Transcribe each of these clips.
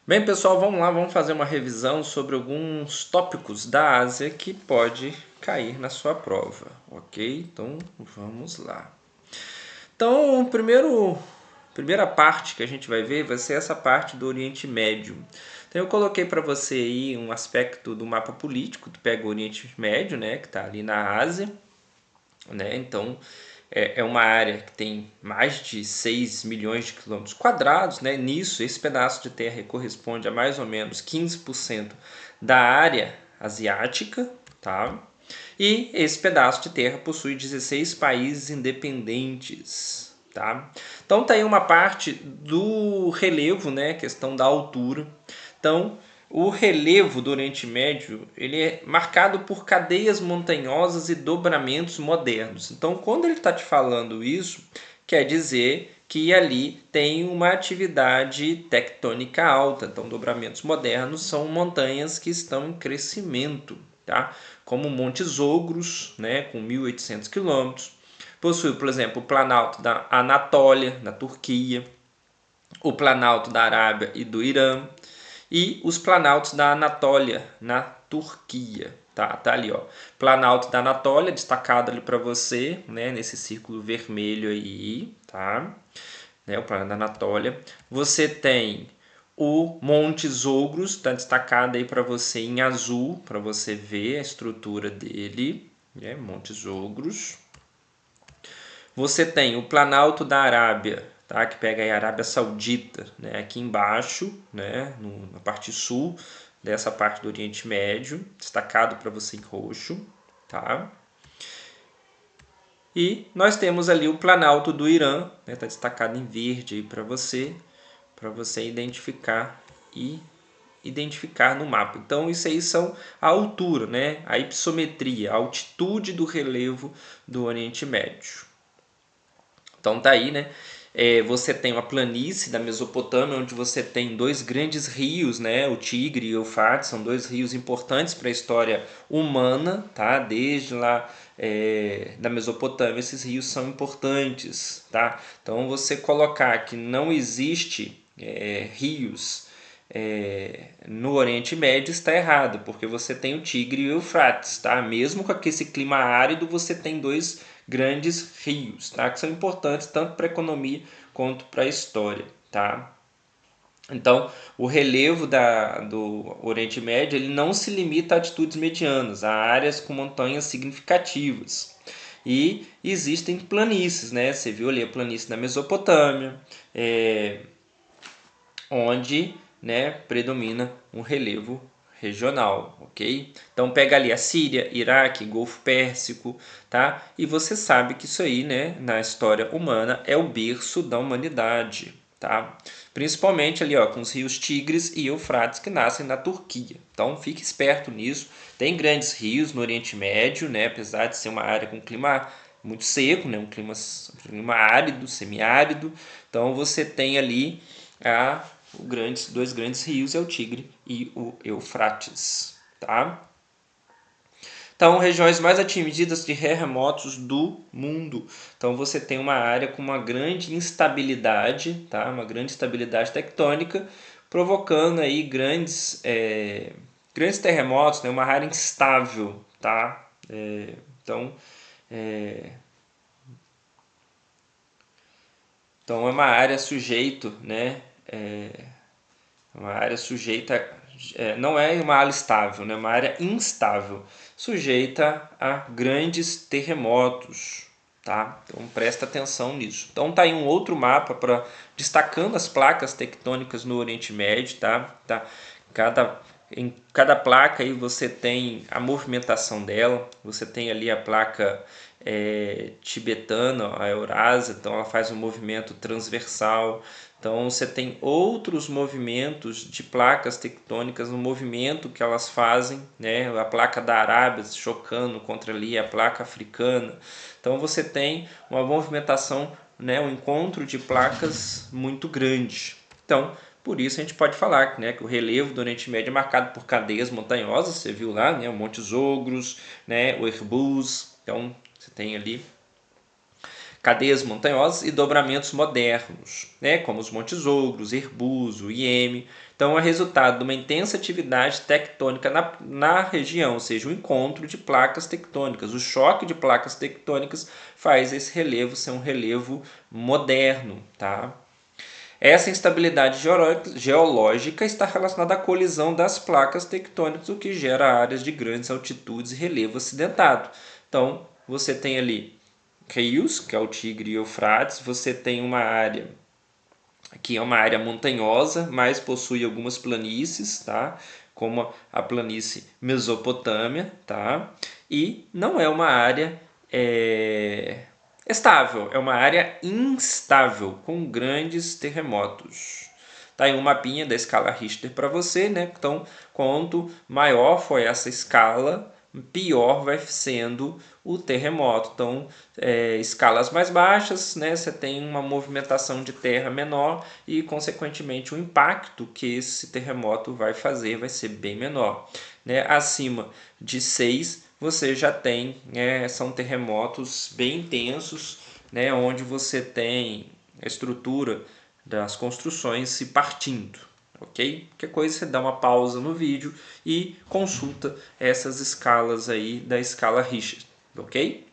Bem, pessoal, vamos lá, vamos fazer uma revisão sobre alguns tópicos da Ásia que pode cair na sua prova, ok? Então, vamos lá. Então, primeira parte que a gente vai ver vai ser essa parte do Oriente Médio. Então, eu coloquei para você aí um aspecto do mapa político, tu pega o Oriente Médio, né, que está ali na Ásia, né? Então, é uma área que tem mais de 6 milhões de quilômetros quadrados, né? Nisso, esse pedaço de terra corresponde a mais ou menos 15% da área asiática, tá? E esse pedaço de terra possui 16 países independentes, tá? Então tá aí uma parte do relevo, né, questão da altura. Então, o relevo do Oriente Médio ele é marcado por cadeias montanhosas e dobramentos modernos. Então, quando ele está te falando isso, quer dizer que ali tem uma atividade tectônica alta. Então, dobramentos modernos são montanhas que estão em crescimento, tá? Como o Monte Zogros, né, com 1.800 quilômetros. Possui, por exemplo, o Planalto da Anatólia, na Turquia, o Planalto da Arábia e do Irã, e os planaltos da Anatólia, na Turquia. Tá ali, ó. Planalto da Anatólia, destacado ali para você, né, nesse círculo vermelho aí, tá? Né, o Planalto da Anatólia. Você tem o Monte Zogros, está destacado aí para você em azul, para você ver a estrutura dele, né, Monte Zogros. Você tem o Planalto da Arábia, tá? Que pega a Arábia Saudita, né? Aqui embaixo, né? Na parte sul dessa parte do Oriente Médio, destacado para você em roxo, tá? E nós temos ali o Planalto do Irã, né? Tá destacado em verde aí para você identificar no mapa. Então isso aí são a altura, né? A hipossometria, a altitude do relevo do Oriente Médio. Então tá aí, né? Você tem uma planície da Mesopotâmia, onde você tem dois grandes rios, né? O Tigre e o Eufrates, são dois rios importantes para a história humana, tá? Desde lá da Mesopotâmia, esses rios são importantes, tá? Então você colocar que não existe rios no Oriente Médio está errado, porque você tem o Tigre e o Eufrates, tá? Mesmo com esse clima árido, você tem dois grandes rios, tá? Que são importantes tanto para a economia quanto para a história, tá? Então, o relevo do Oriente Médio ele não se limita a altitudes medianas, a áreas com montanhas significativas. E existem planícies, né? Você viu ali a planície da Mesopotâmia, onde, né, predomina um relevo regional, ok? Então pega ali a Síria, Iraque, Golfo Pérsico, tá? E você sabe que isso aí, né, na história humana é o berço da humanidade, tá? Principalmente ali, ó, com os rios Tigres e Eufrates que nascem na Turquia. Então fique esperto nisso. Tem grandes rios no Oriente Médio, né, apesar de ser uma área com clima muito seco, né, um clima árido, semiárido. Então você tem ali dois grandes rios é o Tigre e o Eufrates, tá? Então, regiões mais atingidas de terremotos do mundo. Então, você tem uma área com uma grande instabilidade, tá? Uma grande estabilidade tectônica, provocando aí grandes terremotos, né? Uma área instável, tá? Então, é, então é uma área sujeito, né? Uma área sujeita, não é uma área estável, né? Uma área instável, sujeita a grandes terremotos, tá? Então presta atenção nisso. Então tá aí um outro mapa para destacando as placas tectônicas no Oriente Médio, tá? Em cada placa aí você tem a movimentação dela, você tem ali a placa tibetana, a Eurásia, então ela faz um movimento transversal. Então você tem outros movimentos de placas tectônicas, no movimento que elas fazem, né? A placa da Arábia chocando contra ali a placa africana. Então você tem uma movimentação, né? Um encontro de placas muito grande. Então, por isso a gente pode falar, né, que o relevo do Oriente Médio é marcado por cadeias montanhosas, você viu lá, né, o Monte Zogros, né, o Elbrus. Então você tem ali cadeias montanhosas e dobramentos modernos, né, como os Montes Ogros, Herbuso, Ieme. Então, é resultado de uma intensa atividade tectônica na região, ou seja, o encontro de placas tectônicas. O choque de placas tectônicas faz esse relevo ser um relevo moderno. Tá? Essa instabilidade geológica está relacionada à colisão das placas tectônicas, o que gera áreas de grandes altitudes e relevo acidentado. Então, você tem ali rios, que é o Tigre e o Eufrates, você tem uma área que é uma área montanhosa, mas possui algumas planícies, tá? Como a planície Mesopotâmia, tá? E não é uma área estável, é uma área instável, com grandes terremotos. Tá aí um mapinha da escala Richter para você, né? Então, quanto maior foi essa escala, pior vai sendo o terremoto. Então, escalas mais baixas, né, você tem uma movimentação de terra menor e, consequentemente, o impacto que esse terremoto vai fazer vai ser bem menor. Né? Acima de 6, você já tem, são terremotos bem intensos, né, onde você tem a estrutura das construções se partindo. Ok? Qualquer coisa você dá uma pausa no vídeo e consulta essas escalas aí da escala Richter, ok?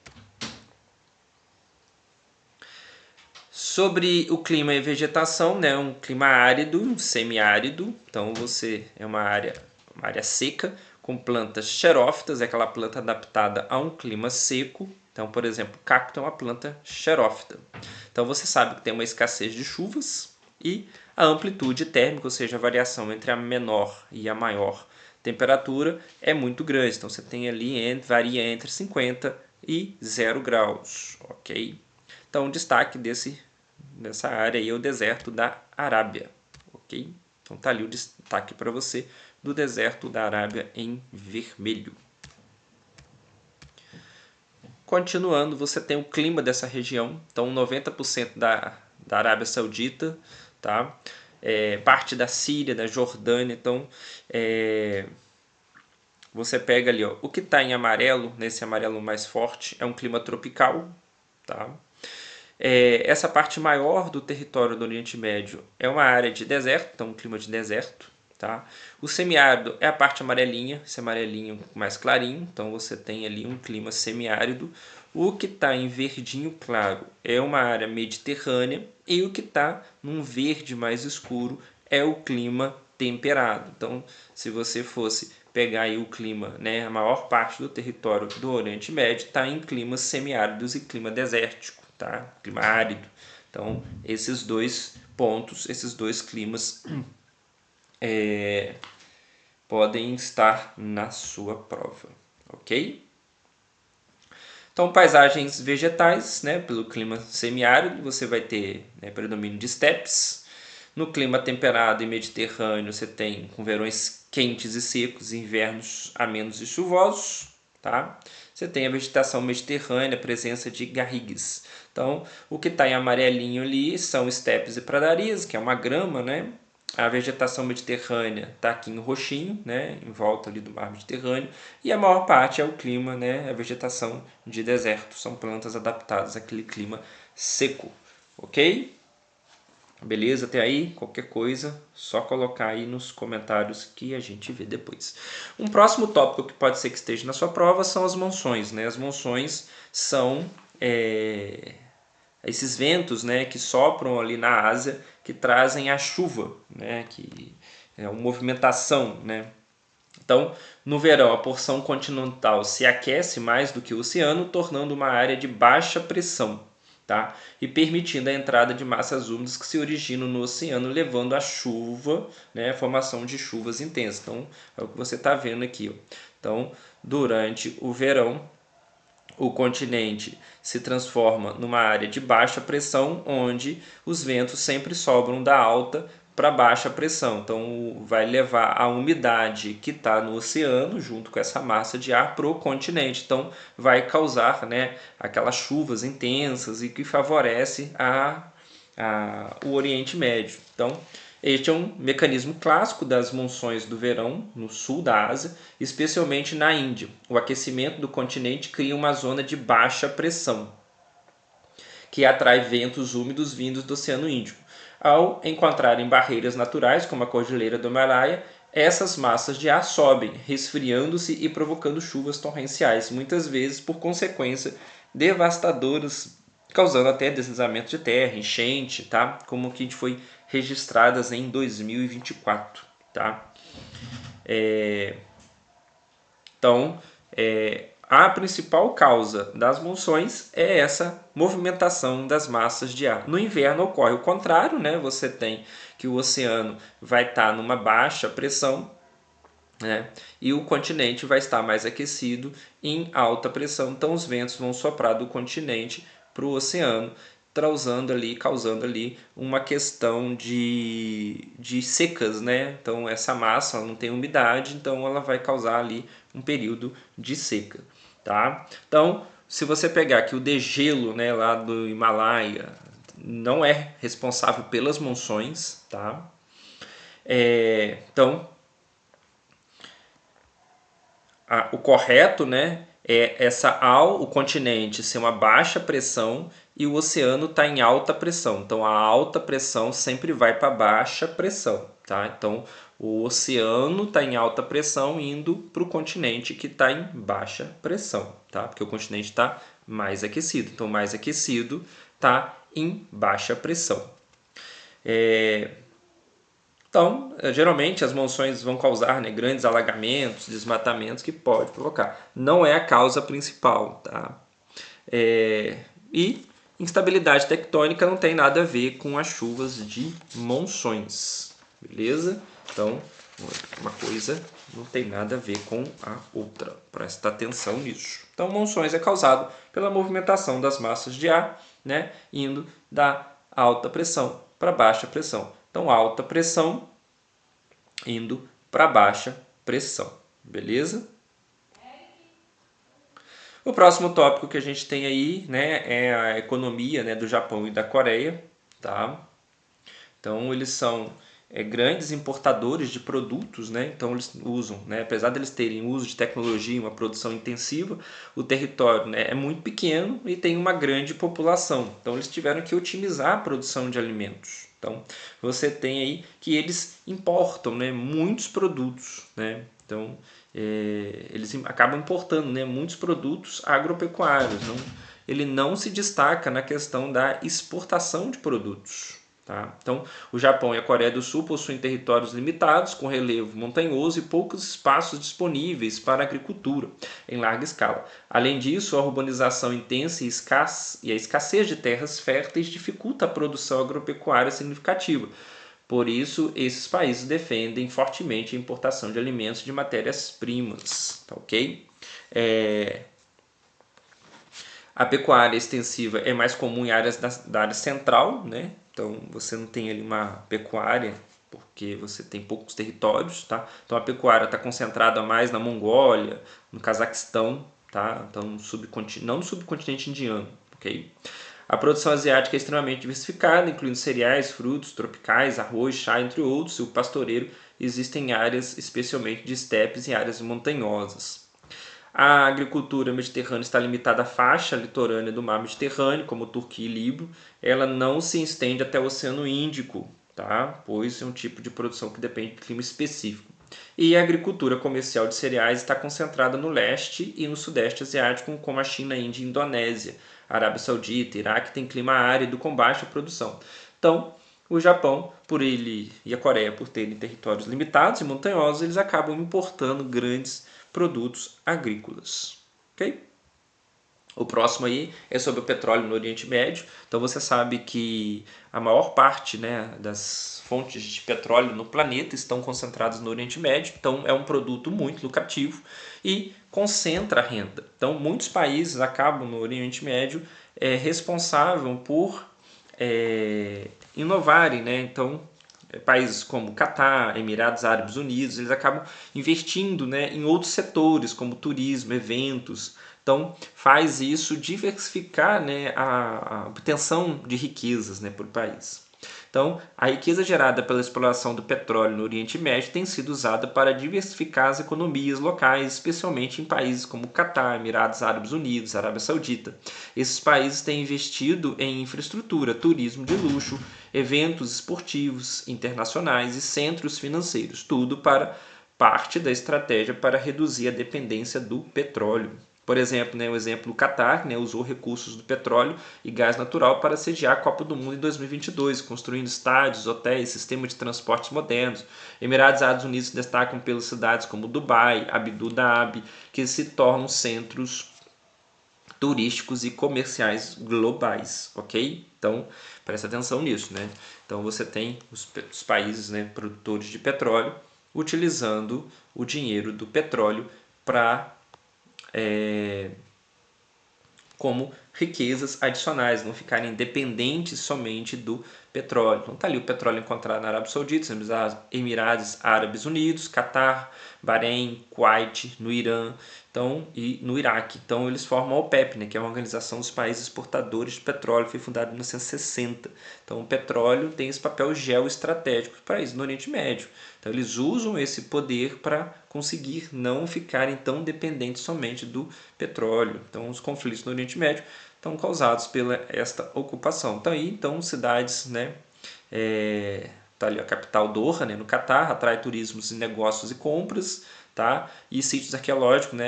Sobre o clima e vegetação, né? Um clima árido, um semiárido, então você é uma área seca com plantas xerófitas, é aquela planta adaptada a um clima seco. Então, por exemplo, o cacto é uma planta xerófita. Então você sabe que tem uma escassez de chuvas e a amplitude térmica, ou seja, a variação entre a menor e a maior temperatura é muito grande. Então você tem ali, varia entre 50 e 0 graus, ok? Então o destaque dessa área aí é o deserto da Arábia, ok? Então tá ali o destaque para você do deserto da Arábia em vermelho. Continuando, você tem o clima dessa região, então 90% da Arábia Saudita, tá? Parte da Síria, da Jordânia, então você pega ali, ó, o que está em amarelo, nesse amarelo mais forte, é um clima tropical, tá? Essa parte maior do território do Oriente Médio é uma área de deserto, então um clima de deserto. Tá? O semiárido é a parte amarelinha, esse amarelinho mais clarinho, então você tem ali um clima semiárido. O que está em verdinho claro é uma área mediterrânea e o que está num verde mais escuro é o clima temperado. Então, se você fosse pegar aí o clima, né, a maior parte do território do Oriente Médio está em climas semiáridos e clima desértico, tá? Clima árido. Então, esses dois pontos, esses dois climas podem estar na sua prova, ok? Então, paisagens vegetais, né, pelo clima semiárido, você vai ter, né, predomínio de estepes. No clima temperado e mediterrâneo, você tem com verões quentes e secos e invernos amenos e chuvosos. Tá? Você tem a vegetação mediterrânea, a presença de garrigues. Então, o que está em amarelinho ali são estepes e pradarias, que é uma grama, né? A vegetação mediterrânea está aqui em roxinho, né, em volta ali do mar Mediterrâneo, e a maior parte é o clima, né, a vegetação de deserto, são plantas adaptadas àquele clima seco, ok? Beleza, até aí, qualquer coisa, só colocar aí nos comentários que a gente vê depois. Um próximo tópico que pode ser que esteja na sua prova são as monções, né? As monções são esses ventos, né, que sopram ali na Ásia, que trazem a chuva, né, que é uma movimentação, né. Então, no verão, a porção continental se aquece mais do que o oceano, tornando uma área de baixa pressão, tá? E permitindo a entrada de massas úmidas que se originam no oceano, levando a chuva, né, a formação de chuvas intensas. Então, é o que você está vendo aqui, ó. Então, durante o verão, o continente se transforma numa área de baixa pressão, onde os ventos sempre sobram da alta para baixa pressão. Então, vai levar a umidade que está no oceano, junto com essa massa de ar, para o continente. Então, vai causar, né, aquelas chuvas intensas e que favorece o Oriente Médio. Então, este é um mecanismo clássico das monções do verão no sul da Ásia, especialmente na Índia. O aquecimento do continente cria uma zona de baixa pressão, que atrai ventos úmidos vindos do Oceano Índico. Ao encontrarem barreiras naturais, como a Cordilheira do Himalaia, essas massas de ar sobem, resfriando-se e provocando chuvas torrenciais, muitas vezes por consequência devastadoras, causando até deslizamento de terra, enchente, tá? Como que foi registradas em 2024, tá? Então, a principal causa das monções é essa movimentação das massas de ar. No inverno ocorre o contrário, né? Você tem que o oceano vai estar numa baixa pressão, né? E o continente vai estar mais aquecido em alta pressão. Então os ventos vão soprar do continente para o oceano, causando ali uma questão de secas, né? Então essa massa ela não tem umidade, então ela vai causar ali um período de seca, tá? Então, se você pegar aqui o degelo, né, lá do Himalaia, não é responsável pelas monções, tá? Então, o correto, né, é o continente ser uma baixa pressão e o oceano está em alta pressão. Então a alta pressão sempre vai para baixa pressão, tá? Então o oceano está em alta pressão indo para o continente que está em baixa pressão, tá? Porque o continente está mais aquecido. Então mais aquecido está em baixa pressão. Então, geralmente as monções vão causar, né, grandes alagamentos, desmatamentos que pode provocar. Não é a causa principal, tá? E instabilidade tectônica não tem nada a ver com as chuvas de monções, beleza? Então, uma coisa não tem nada a ver com a outra. Presta atenção nisso. Então, monções é causado pela movimentação das massas de ar, né, indo da alta pressão para baixa pressão. Então, alta pressão indo para baixa pressão, beleza? O próximo tópico que a gente tem aí, né, é a economia, né, do Japão e da Coreia, tá? Então eles são grandes importadores de produtos, né? Então eles usam, né, apesar de eles terem uso de tecnologia, uma produção intensiva, o território, né, é muito pequeno e tem uma grande população. Então eles tiveram que otimizar a produção de alimentos. Então você tem aí que eles importam, né, muitos produtos, né? Então eles acabam importando, né, muitos produtos agropecuários. Ele não se destaca na questão da exportação de produtos. Tá? Então, o Japão e a Coreia do Sul possuem territórios limitados, com relevo montanhoso e poucos espaços disponíveis para a agricultura em larga escala. Além disso, a urbanização intensa e a escassez de terras férteis dificulta a produção agropecuária significativa. Por isso, esses países defendem fortemente a importação de alimentos e de matérias-primas. Tá, ok? A pecuária extensiva é mais comum em áreas da área central, né? Então você não tem ali uma pecuária porque você tem poucos territórios, tá? Então a pecuária está concentrada mais na Mongólia, no Cazaquistão, tá? Então não no subcontinente indiano, ok? A produção asiática é extremamente diversificada, incluindo cereais, frutos tropicais, arroz, chá, entre outros. E o pastoreiro existem áreas especialmente de estepes e áreas montanhosas. A agricultura mediterrânea está limitada à faixa litorânea do mar Mediterrâneo, como Turquia e Líbano. Ela não se estende até o Oceano Índico, tá? Pois é um tipo de produção que depende de clima específico. E a agricultura comercial de cereais está concentrada no leste e no sudeste asiático, como a China, Índia e Indonésia. A Arábia Saudita, Iraque tem clima árido com baixa produção. Então, o Japão, e a Coreia, por terem territórios limitados e montanhosos, eles acabam importando grandes produtos agrícolas. Ok? O próximo aí é sobre o petróleo no Oriente Médio. Então você sabe que a maior parte, né, das fontes de petróleo no planeta estão concentradas no Oriente Médio. Então é um produto muito lucrativo e concentra a renda. Então muitos países acabam no Oriente Médio responsável por inovarem, né? Então países como Catar, Emirados Árabes Unidos, eles acabam investindo, né, em outros setores, como turismo, eventos. Então, faz isso diversificar, né, a obtenção de riquezas, né, por país. Então, a riqueza gerada pela exploração do petróleo no Oriente Médio tem sido usada para diversificar as economias locais, especialmente em países como Catar, Emirados Árabes Unidos, Arábia Saudita. Esses países têm investido em infraestrutura, turismo de luxo, eventos esportivos internacionais e centros financeiros, tudo para parte da estratégia para reduzir a dependência do petróleo. Por exemplo, o exemplo do Catar, usou recursos do petróleo e gás natural para sediar a Copa do Mundo em 2022, construindo estádios, hotéis, sistemas de transportes modernos. Emirados Árabes Unidos se destacam pelas cidades como Dubai, Abu Dhabi, que se tornam centros turísticos e comerciais globais, ok? Então, presta atenção nisso, Então, você tem os países, produtores de petróleo utilizando o dinheiro do petróleo para como riquezas adicionais, não ficarem dependentes somente do petróleo. Então tá ali o petróleo encontrado na Arábia Saudita, Emirados Árabes Unidos, Catar, Bahrein, Kuwait, no Irã, e no Iraque. Então eles formam a OPEP, que é uma organização dos países exportadores de petróleo, foi fundada em 1960. Então o petróleo tem esse papel geoestratégico para países no Oriente Médio. Então eles usam esse poder para conseguir não ficarem tão dependentes somente do petróleo. Então os conflitos no Oriente Médio estão causados pela esta ocupação. Então cidades, tá ali a capital Doha, no Catar, atrai turismos e negócios e compras, tá? E sítios arqueológicos,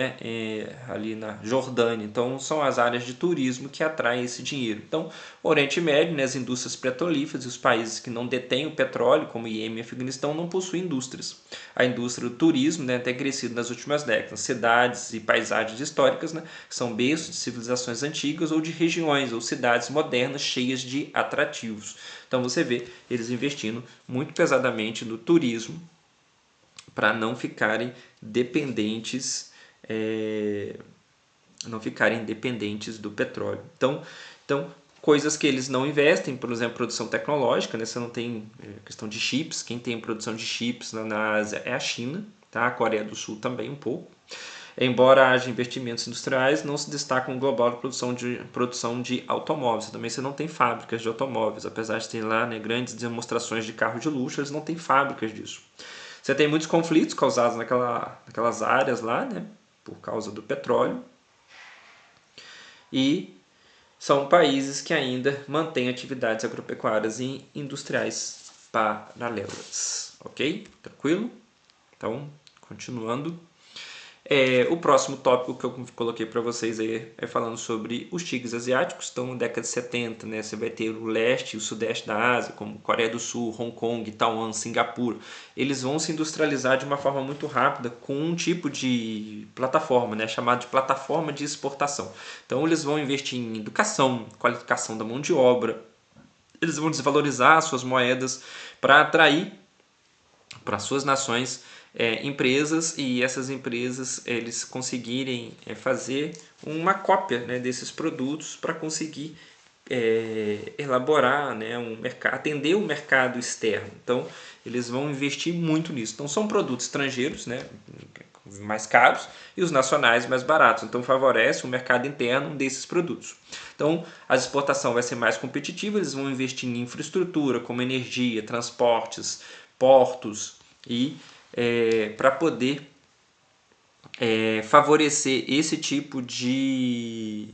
ali na Jordânia. Então são as áreas de turismo que atraem esse dinheiro. Então, o Oriente Médio, as indústrias petrolíferas e os países que não detêm o petróleo, como Iêmen e Afeganistão, não possuem indústrias. A indústria do turismo, tem crescido nas últimas décadas. Cidades e paisagens históricas, que são berços de civilizações antigas ou de regiões ou cidades modernas cheias de atrativos. Então você vê eles investindo muito pesadamente no turismo para não ficarem dependentes do petróleo. Então coisas que eles não investem, por exemplo, produção tecnológica, você não tem questão de chips. Quem tem produção de chips na Ásia é a China, tá? A Coreia do Sul também um pouco. Embora haja investimentos industriais, não se destaca um global de produção de automóveis. Também você não tem fábricas de automóveis, apesar de ter lá grandes demonstrações de carro de luxo, eles não têm fábricas disso. Você tem muitos conflitos causados naquelas áreas lá, por causa do petróleo. E são países que ainda mantêm atividades agropecuárias e industriais paralelas. Ok? Tranquilo? Então, continuando. O próximo tópico que eu coloquei para vocês aí é falando sobre os tigres asiáticos. Então, na década de 70, você vai ter o leste e o sudeste da Ásia, como Coreia do Sul, Hong Kong, Taiwan, Singapura. Eles vão se industrializar de uma forma muito rápida com um tipo de plataforma, chamada de plataforma de exportação. Então, eles vão investir em educação, qualificação da mão de obra. Eles vão desvalorizar suas moedas para atrair para suas nações empresas, e essas empresas eles conseguirem fazer uma cópia desses produtos para conseguir elaborar um mercado, atender o mercado externo. Então eles vão investir muito nisso. Então são produtos estrangeiros, mais caros, e os nacionais mais baratos. Então favorece o mercado interno desses produtos. Então a exportação vai ser mais competitiva. Eles vão investir em infraestrutura como energia, transportes, portos, e para poder favorecer esse tipo de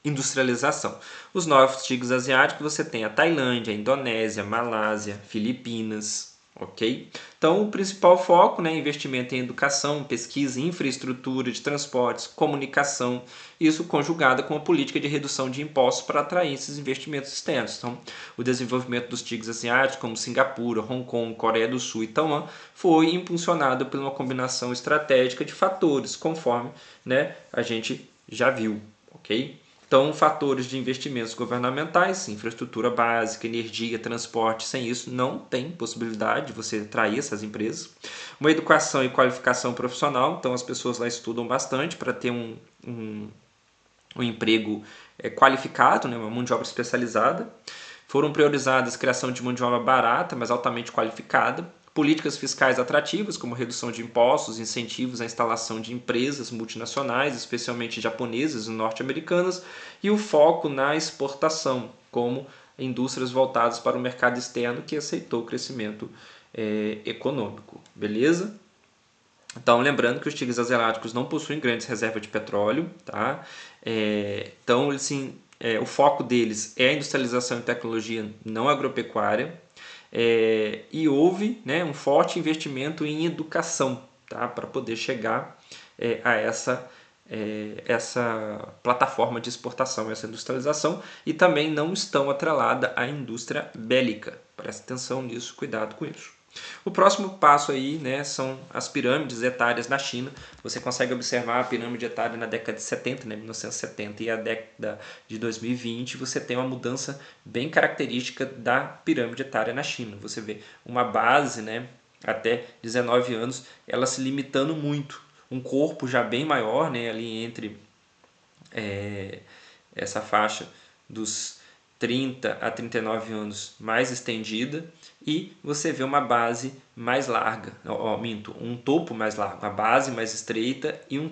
industrialização. Os novos tigres asiáticos, você tem a Tailândia, a Indonésia, Malásia, Filipinas, ok? Então o principal foco é investimento em educação, pesquisa, infraestrutura de transportes, comunicação, isso conjugado com a política de redução de impostos para atrair esses investimentos externos. Então o desenvolvimento dos tigres asiáticos, como Singapura, Hong Kong, Coreia do Sul e Taiwan, foi impulsionado por uma combinação estratégica de fatores, conforme a gente já viu, ok? Então, fatores de investimentos governamentais, infraestrutura básica, energia, transporte, sem isso não tem possibilidade de você atrair essas empresas. Uma educação e qualificação profissional, então as pessoas lá estudam bastante para ter um emprego qualificado, uma mão de obra especializada. Foram priorizadas a criação de mão de obra barata, mas altamente qualificada. Políticas fiscais atrativas, como redução de impostos, incentivos à instalação de empresas multinacionais, especialmente japonesas e norte-americanas, e o foco na exportação, como indústrias voltadas para o mercado externo que aceitou o crescimento econômico, beleza? Então, lembrando que os tigres asiáticos não possuem grandes reservas de petróleo, tá? Então, assim, o foco deles é a industrialização e tecnologia não agropecuária, e houve, né, um forte investimento em educação, tá? Para poder chegar a essa plataforma de exportação, essa industrialização, e também não estão atreladas à indústria bélica. Presta atenção nisso, cuidado com isso. O próximo passo aí, né, são as pirâmides etárias na China. Você consegue observar a pirâmide etária na década de 70, né, 1970, e a década de 2020, você tem uma mudança bem característica da pirâmide etária na China. Você vê uma base, né, até 19 anos, ela se limitando muito. Um corpo já bem maior, né, ali entre essa faixa dos 30 a 39 anos mais estendida, e você vê uma base mais larga, um topo mais largo, a base mais estreita e um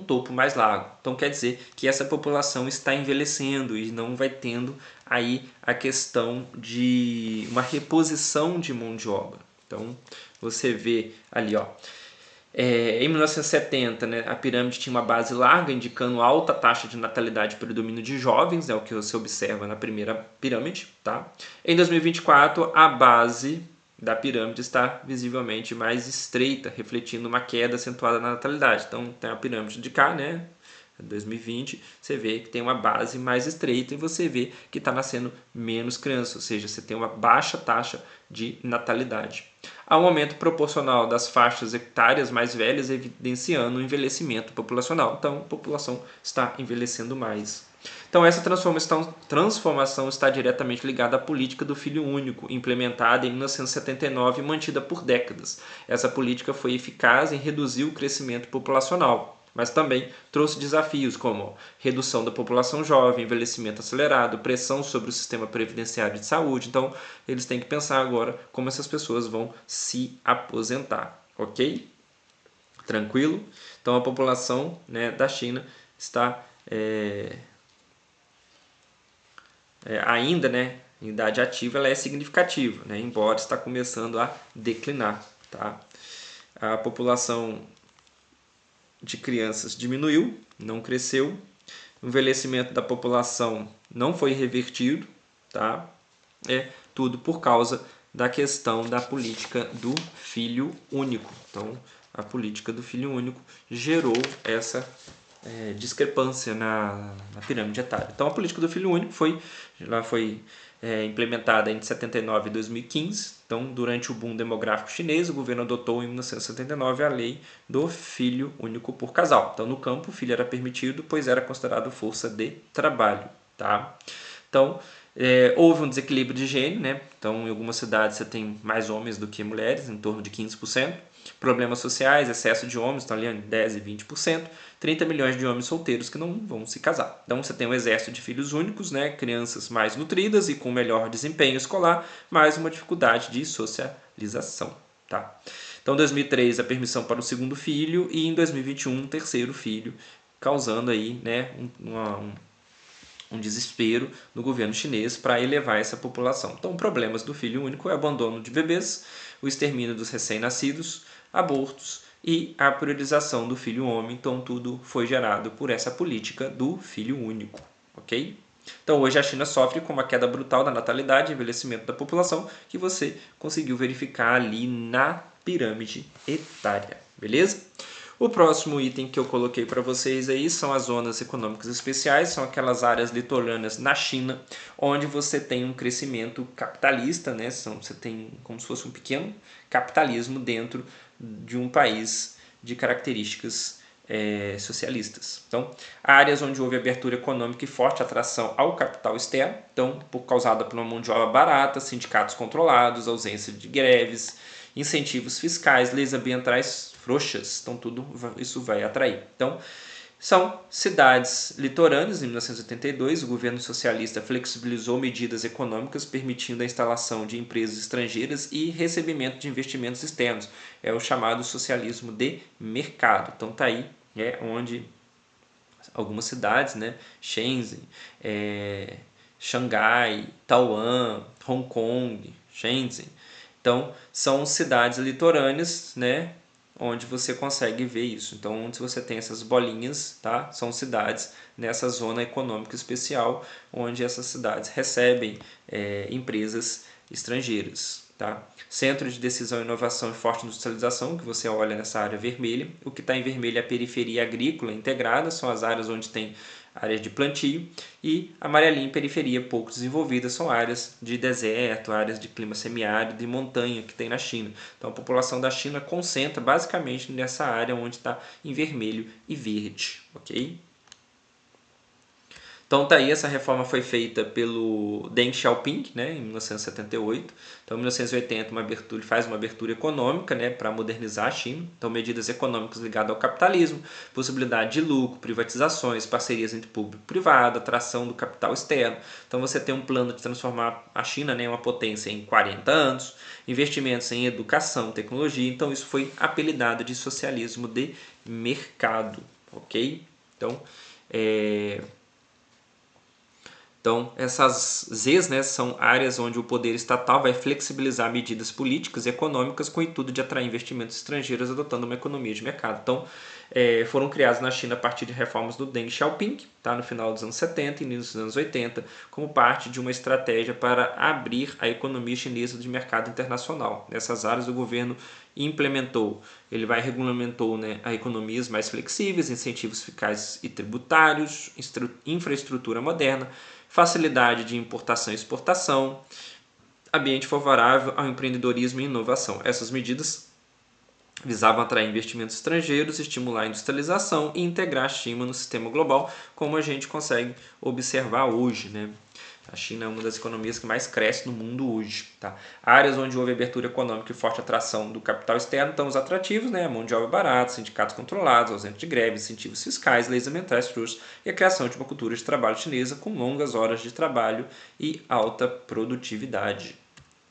topo mais largo. Então quer dizer que essa população está envelhecendo e não vai tendo aí a questão de uma reposição de mão de obra. Então você vê ali, em 1970, né, a pirâmide tinha uma base larga, indicando alta taxa de natalidade pelo domínio de jovens, é o que você observa na primeira pirâmide. Tá? Em 2024, a base da pirâmide está visivelmente mais estreita, refletindo uma queda acentuada na natalidade. Então, tem a pirâmide de cá, né? 2020, você vê que tem uma base mais estreita e você vê que está nascendo menos crianças, ou seja, você tem uma baixa taxa de natalidade. Há um aumento proporcional das faixas etárias mais velhas, evidenciando o envelhecimento populacional. Então, a população está envelhecendo mais. Então, essa transformação está diretamente ligada à política do filho único, implementada em 1979 e mantida por décadas. Essa política foi eficaz em reduzir o crescimento populacional, mas também trouxe desafios como redução da população jovem, envelhecimento acelerado, pressão sobre o sistema previdenciário de saúde. Então, eles têm que pensar agora como essas pessoas vão se aposentar, ok? Tranquilo? Então, a população, né, da China está ainda, né, em idade ativa, ela é significativa, né, embora está começando a declinar. Tá? A população de crianças diminuiu, não cresceu. O envelhecimento da população não foi revertido, tá? É tudo por causa da questão da política do filho único. Então, a política do filho único gerou essa discrepância na pirâmide etária. Então, a política do filho único foi implementada entre 79 e 2015. Então, durante o boom demográfico chinês, o governo adotou em 1979 a lei do filho único por casal. Então, no campo, o filho era permitido, pois era considerado força de trabalho. Tá? Então, houve um desequilíbrio de gênero, né? Então, em algumas cidades você tem mais homens do que mulheres, em torno de 15%. Problemas sociais, excesso de homens, estão ali em 10% e 20%. 30 milhões de homens solteiros que não vão se casar. Então, você tem um exército de filhos únicos, né? Crianças mais nutridas e com melhor desempenho escolar, mais uma dificuldade de socialização. Tá? Então, em 2003, a permissão para o segundo filho e em 2021, um terceiro filho, causando aí, né, um desespero no governo chinês para elevar essa população. Então, problemas do filho único é o abandono de bebês, o extermínio dos recém-nascidos, abortos e a priorização do filho homem. Então, tudo foi gerado por essa política do filho único, ok? Então, hoje a China sofre com uma queda brutal da natalidade e envelhecimento da população que você conseguiu verificar ali na pirâmide etária, beleza? O próximo item que eu coloquei para vocês aí são as zonas econômicas especiais, são aquelas áreas litorâneas na China, onde você tem um crescimento capitalista, né? Você tem como se fosse um pequeno capitalismo dentro de um país de características socialistas. Então, áreas onde houve abertura econômica e forte atração ao capital externo, então, causada por uma mão de obra barata, sindicatos controlados, ausência de greves, incentivos fiscais, leis ambientais frouxas, então tudo isso vai atrair. Então, são cidades litorâneas. Em 1982, o governo socialista flexibilizou medidas econômicas, permitindo a instalação de empresas estrangeiras e recebimento de investimentos externos. É o chamado socialismo de mercado. Então, está aí onde algumas cidades, né, Shenzhen, Xangai, Taiwan, Hong Kong, Shenzhen. Então, são cidades litorâneas, né, onde você consegue ver isso. Então, onde você tem essas bolinhas, tá? São cidades nessa zona econômica especial, onde essas cidades recebem empresas estrangeiras, tá? Centro de decisão, inovação e forte industrialização, que você olha nessa área vermelha. O que está em vermelho é a periferia agrícola integrada, são as áreas onde tem áreas de plantio, e amarelinho, periferia pouco desenvolvida, são áreas de deserto, áreas de clima semiárido e montanha que tem na China. Então a população da China concentra basicamente nessa área onde está em vermelho e verde, ok? Então tá aí, essa reforma foi feita pelo Deng Xiaoping, né, em 1978. Então, em 1980, ele faz uma abertura econômica, né, para modernizar a China. Então, medidas econômicas ligadas ao capitalismo, possibilidade de lucro, privatizações, parcerias entre público e privado, atração do capital externo. Então, você tem um plano de transformar a China, né, em uma potência em 40 anos, investimentos em educação, tecnologia. Então, isso foi apelidado de socialismo de mercado, ok? Então, essas Zs, né, são áreas onde o poder estatal vai flexibilizar medidas políticas e econômicas com o intuito de atrair investimentos estrangeiros adotando uma economia de mercado. Então, foram criados na China a partir de reformas do Deng Xiaoping, tá, no final dos anos 70 e início dos anos 80, como parte de uma estratégia para abrir a economia chinesa de mercado internacional. Nessas áreas, o governo regulamentou, né, a economias mais flexíveis, incentivos fiscais e tributários, infraestrutura moderna, facilidade de importação e exportação, ambiente favorável ao empreendedorismo e inovação. Essas medidas visavam atrair investimentos estrangeiros, estimular a industrialização e integrar a China no sistema global, como a gente consegue observar hoje, né? A China é uma das economias que mais cresce no mundo hoje. Tá? Áreas onde houve abertura econômica e forte atração do capital externo estão os atrativos, né? A mão de obra barata, sindicatos controlados, ausência de greve, incentivos fiscais, leis ambientais justos e a criação de uma cultura de trabalho chinesa com longas horas de trabalho e alta produtividade.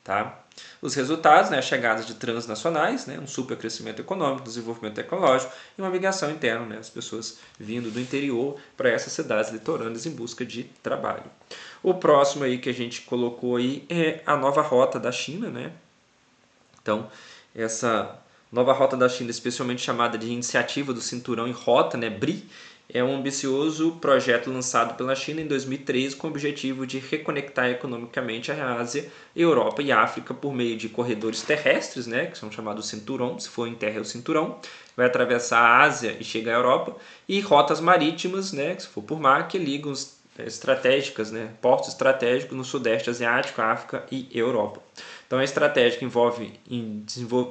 Tá? Os resultados, né, a chegada de transnacionais, né, um supercrescimento econômico, desenvolvimento tecnológico e uma migração interna, né, as pessoas vindo do interior para essas cidades litorâneas em busca de trabalho. O próximo aí que a gente colocou aí é a nova rota da China, né? Então, essa nova rota da China, especialmente chamada de Iniciativa do Cinturão e Rota, né, BRI, é um ambicioso projeto lançado pela China em 2013 com o objetivo de reconectar economicamente a Ásia, Europa e África por meio de corredores terrestres, né, que são chamados cinturão, se for em terra é o cinturão, vai atravessar a Ásia e chega à Europa, e rotas marítimas, né, que se for por mar, que ligam os estratégicas, né, portos estratégicos no Sudeste Asiático, África e Europa. Então a estratégia envolve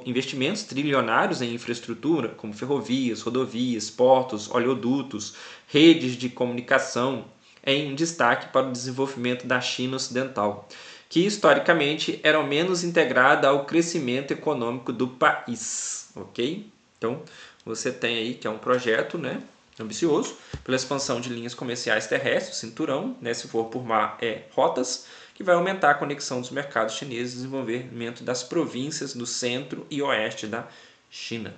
investimentos trilionários em infraestrutura, como ferrovias, rodovias, portos, oleodutos, redes de comunicação, em destaque para o desenvolvimento da China Ocidental, que historicamente era menos integrada ao crescimento econômico do país. Ok? Então você tem aí que é um projeto, né, ambicioso, pela expansão de linhas comerciais terrestres, cinturão, né, se for por mar é rotas, que vai aumentar a conexão dos mercados chineses e desenvolvimento das províncias do centro e oeste da China.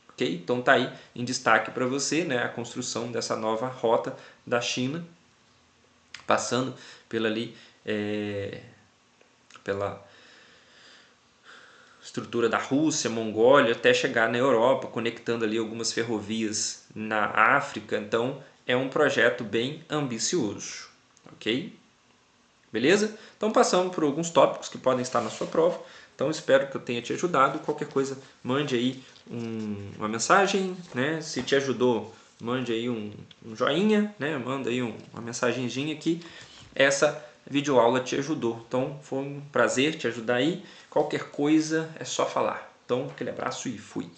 Ok? Então tá aí em destaque para você, né, a construção dessa nova rota da China, passando pela estrutura da Rússia, Mongólia, até chegar na Europa, conectando ali algumas ferrovias na África. Então é um projeto bem ambicioso, ok? Beleza? Então passamos por alguns tópicos que podem estar na sua prova. Então espero que eu tenha te ajudado. Qualquer coisa, mande aí uma mensagem, né? Se te ajudou, mande aí um joinha, né? Manda aí uma mensagenzinha que essa videoaula te ajudou. Então foi um prazer te ajudar aí. Qualquer coisa é só falar. Então aquele abraço e fui!